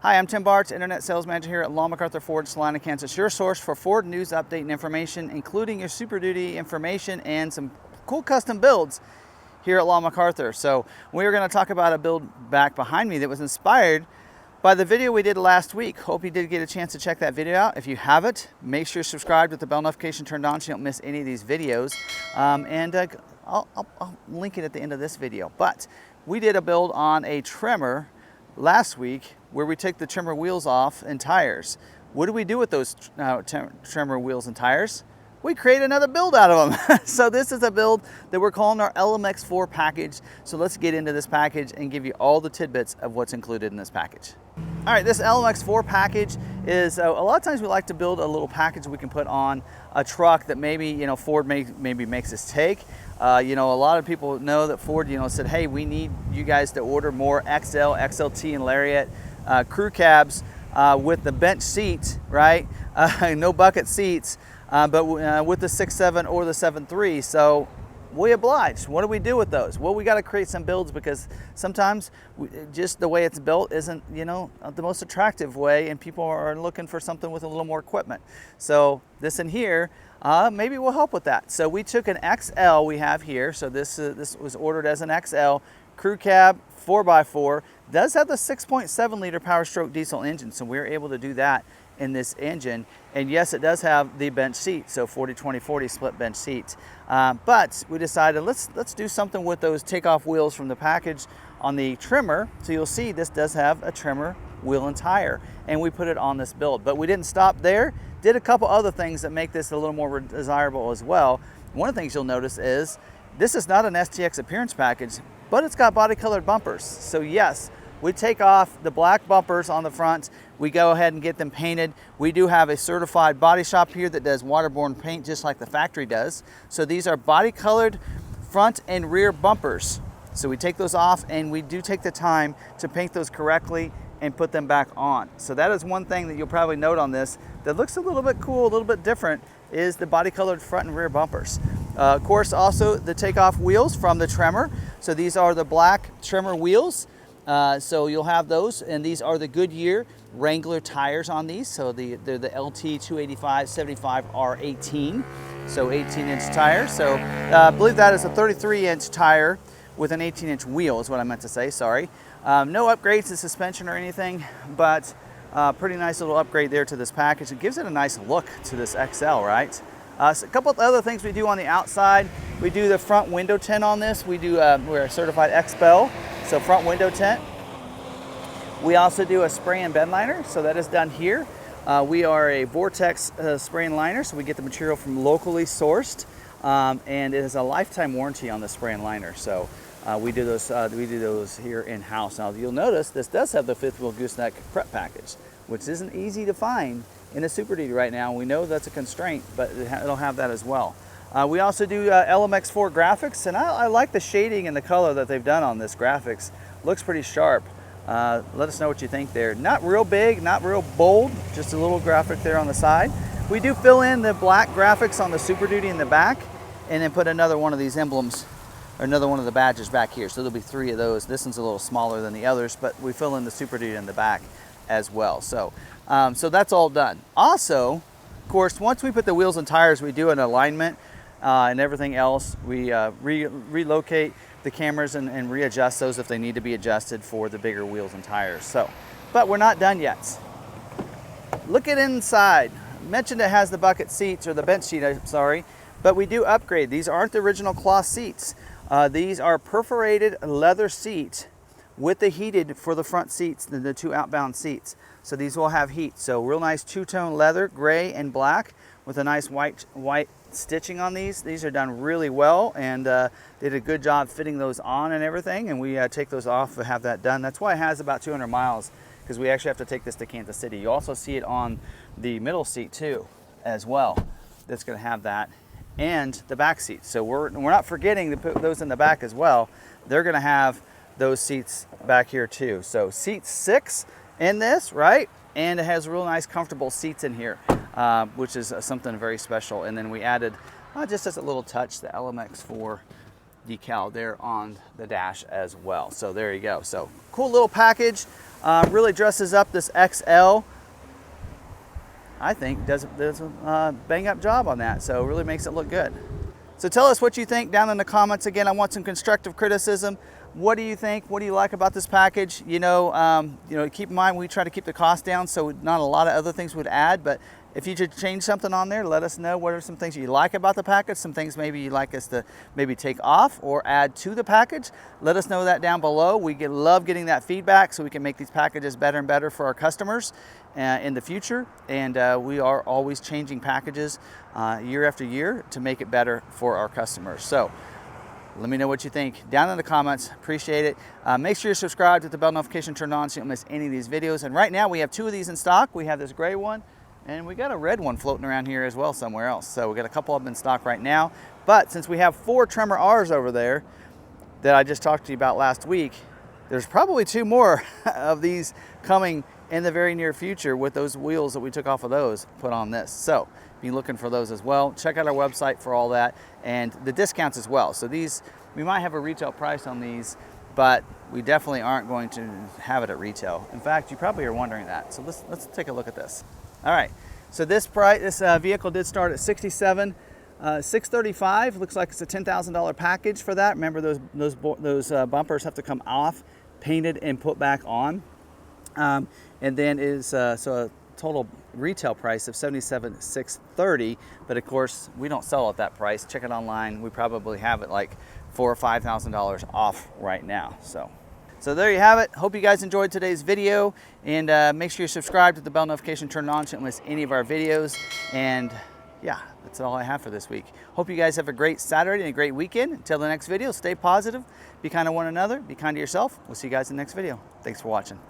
Hi, I'm Tim Bartz, Internet Sales Manager here at McArthur Ford, Salina, Kansas. Your source for Ford news, update, and information, including your Super Duty information and some cool custom builds here at McArthur. So we are going to talk about a build back behind me that was inspired by the video we did last week. Hope you did get a chance to check that video out. If you haven't, make sure you're subscribed with the bell notification turned on so you don't miss any of these videos. I'll link it at the end of this video. But we did a build on a Tremor last week where we took the Tremor wheels off and tires. What do we do with those Tremor wheels and tires? We create another build out of them. So this is a build that we're calling our LMX4 package. So let's get into this package and give you all the tidbits of what's included in this package. All right, this LMX4 package is, a lot of times we like to build a little package we can put on a truck that maybe, Ford maybe makes us take. A lot of people know that Ford, said, hey, we need you guys to order more XL, XLT, and Lariat crew cabs with the bench seat, right? No bucket seats, but with the 6.7 or the 7.3. So we oblige. What do we do with those? Well, we got to create some builds because sometimes just the way it's built isn't, the most attractive way, and people are looking for something with a little more equipment. So this in here, maybe will help with that. So we took an XL we have here. So this was ordered as an XL crew cab 4x4. Does have the 6.7 liter Power Stroke diesel engine, so we were able to do that in this engine. And yes, it does have the bench seat, so 40-20-40 split bench seats. But we decided let's do something with those takeoff wheels from the package on the Tremor. So you'll see this does have a Tremor wheel and tire, and we put it on this build. But we didn't stop there. Did a couple other things that make this a little more desirable as well. One of the things you'll notice is this is not an STX appearance package, but it's got body colored bumpers. So yes, we take off the black bumpers on the front. We go ahead and get them painted. We do have a certified body shop here that does waterborne paint just like the factory does. So these are body colored front and rear bumpers. So we take those off and we do take the time to paint those correctly and put them back on. So that is one thing that you'll probably note on this that looks a little bit cool, a little bit different, is the body colored front and rear bumpers. Of course, also the takeoff wheels from the Tremor. So these are the black Tremor wheels. So you'll have those, and these are the Goodyear Wrangler tires on these. So they're the LT 285/75 R18, so 18-inch tires. So I believe that is a 33-inch tire with an 18-inch wheel is what I meant to say, sorry. No upgrades to suspension or anything, but pretty nice little upgrade there to this package. It gives it a nice look to this XL, right? So a couple of other things we do on the outside. We do the front window tint on this. We're a certified XPEL, so front window tint. We also do a spray and bed liner, so that is done here. We are a Vortex spray and liner, so we get the material from locally sourced, and it has a lifetime warranty on the spray and liner. So we do those here in-house. Now you'll notice this does have the fifth wheel gooseneck prep package, which isn't easy to find in a Super Duty right now. We know that's a constraint, but it'll have that as well. We also do LMX4 graphics, and I like the shading and the color that they've done on this graphics. Looks pretty sharp. Let us know what you think there. Not real big, not real bold, just a little graphic there on the side. We do fill in the black graphics on the Super Duty in the back, and then put another one of these emblems, or another one of the badges back here. So there'll be 3 of those. This one's a little smaller than the others, but we fill in the Super Duty in the back as well. So that's all done. Also, of course, once we put the wheels and tires, we do an alignment and everything else. We relocate the cameras and readjust those if they need to be adjusted for the bigger wheels and tires. So, but we're not done yet. Look at inside. I mentioned it has the bucket seats, or the bench seat, I'm sorry, but we do upgrade. These aren't the original cloth seats. These are perforated leather seats with the heated for the front seats, the 2 outbound seats. So these will have heat. So real nice two-tone leather, gray and black, with a nice white stitching on these. These are done really well, and did a good job fitting those on and everything. And we take those off to have that done. That's why it has about 200 miles, because we actually have to take this to Kansas City. You also see it on the middle seat too, as well. That's going to have that, and the back seats. So we're not forgetting to put those in the back as well. They're going to have those seats back here too. So seat 6 in this, right? And it has real nice comfortable seats in here, which is something very special. And then we added, just as a little touch, the LMX4 decal there on the dash as well. So there you go. So cool little package. Really dresses up this XL. I think does a bang up job on that. So really makes it look good. So tell us what you think down in the comments. Again, I want some constructive criticism. What do you think? What do you like about this package? You know, keep in mind we try to keep the cost down, so not a lot of other things would add. But if you should change something on there, let us know what are some things you like about the package, some things maybe you'd like us to maybe take off or add to the package. Let us know that down below. We love getting that feedback so we can make these packages better and better for our customers in the future. And we are always changing packages year after year to make it better for our customers. So let me know what you think down in the comments. Appreciate it. Make sure you're subscribed with the bell notification turned on so you don't miss any of these videos. And right now we have 2 of these in stock. We have this gray one, and we got a red one floating around here as well somewhere else. So we got a couple of them in stock right now. But since we have 4 Tremor R's over there that I just talked to you about last week, there's probably 2 more of these coming in the very near future with those wheels that we took off of those put on this. So be looking for those as well. Check out our website for all that and the discounts as well. So these, we might have a retail price on these, but we definitely aren't going to have it at retail. In fact, you probably are wondering that. So let's take a look at this. All right, so this vehicle did start at $67,635. Looks like it's a $10,000 package for that. Remember those bumpers have to come off, painted, and put back on. And then is so a total retail price of $77,630. But of course, we don't sell at that price. Check it online. We probably have it like $4,000 or $5,000 off right now. So there you have it. Hope you guys enjoyed today's video, and make sure you're subscribed with the bell notification turned on so you don't miss any of our videos. And yeah, that's all I have for this week. Hope you guys have a great Saturday and a great weekend. Until the next video, stay positive, be kind to one another, be kind to yourself. We'll see you guys in the next video. Thanks for watching.